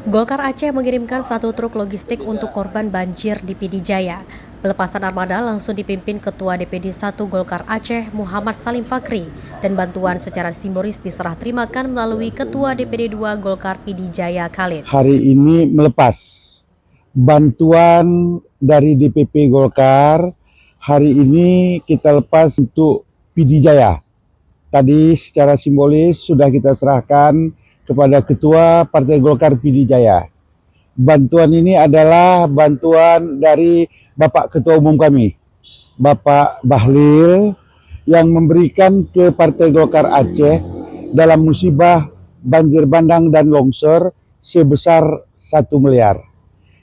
Golkar Aceh mengirimkan 1 truk logistik untuk korban banjir di Pidi Jaya. Pelepasan armada langsung dipimpin Ketua DPD 1 Golkar Aceh Muhammad Salim Fakri dan bantuan secara simbolis diserah terimakan melalui Ketua DPD 2 Golkar Pidi Jaya Khalid. Hari ini melepas bantuan dari DPP Golkar. Hari ini kita lepas untuk Pidi Jaya. Tadi secara simbolis sudah kita serahkan kepada Ketua Partai Golkar Pidi Jaya. Bantuan ini adalah bantuan dari Bapak Ketua Umum kami, Bapak Bahlil, yang memberikan ke Partai Golkar Aceh dalam musibah banjir bandang dan longsor sebesar 1 miliar.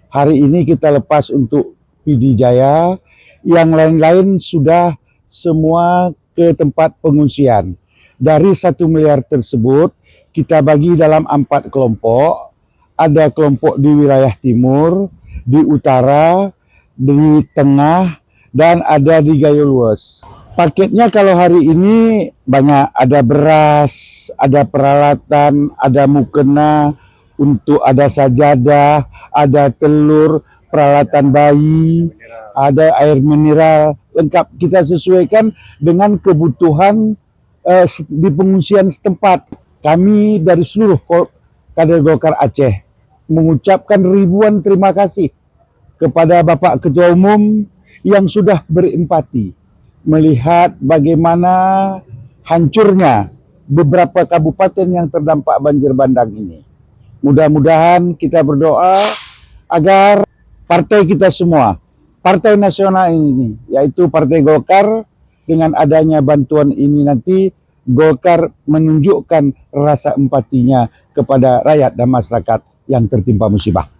Hari ini kita lepas untuk Pidi Jaya, yang lain-lain sudah semua ke tempat pengungsian. Dari 1 miliar tersebut, kita bagi dalam 4 kelompok. Ada kelompok di wilayah timur, di utara, di tengah, dan ada di Gayo Luas. Paketnya kalau hari ini banyak, ada beras, ada peralatan, ada mukena, untuk ada sajadah, ada telur, peralatan bayi, ada air mineral, lengkap kita sesuaikan dengan kebutuhan di pengungsian setempat. Kami dari seluruh kader Golkar Aceh mengucapkan ribuan terima kasih kepada Bapak Ketua Umum yang sudah berempati melihat bagaimana hancurnya beberapa kabupaten yang terdampak banjir bandang ini. Mudah-mudahan kita berdoa agar partai kita semua, partai nasional ini, yaitu Partai Golkar, dengan adanya bantuan ini nanti Golkar menunjukkan rasa empatinya kepada rakyat dan masyarakat yang tertimpa musibah.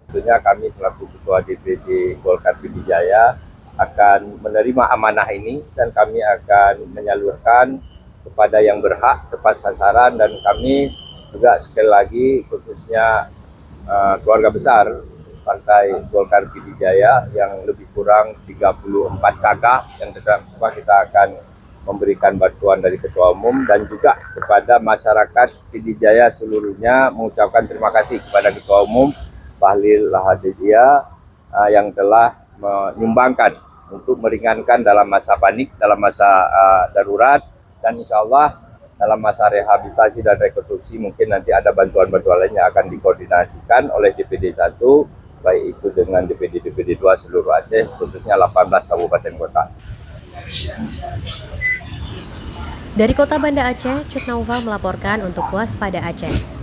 Tentunya kami selaku Ketua DPD Golkar Pidi Jaya akan menerima amanah ini dan kami akan menyalurkan kepada yang berhak tepat sasaran, dan kami juga sekali lagi khususnya keluarga besar Partai Golkar Pidi Jaya yang lebih kurang 34 kakak yang kita akan memberikan bantuan dari Ketua Umum, dan juga kepada masyarakat Pidi Jaya seluruhnya mengucapkan terima kasih kepada Ketua Umum Bahlil Lahadalia yang telah menyumbangkan untuk meringankan dalam masa panik, dalam masa darurat, dan insya Allah dalam masa rehabilitasi dan rekonstruksi mungkin nanti ada bantuan-bantuan lain yang akan dikoordinasikan oleh DPD 1, baik itu dengan DPD 2 seluruh Aceh, khususnya 18 kabupaten kota. Dari Kota Banda Aceh, Cut Naufal melaporkan untuk Waspada Aceh.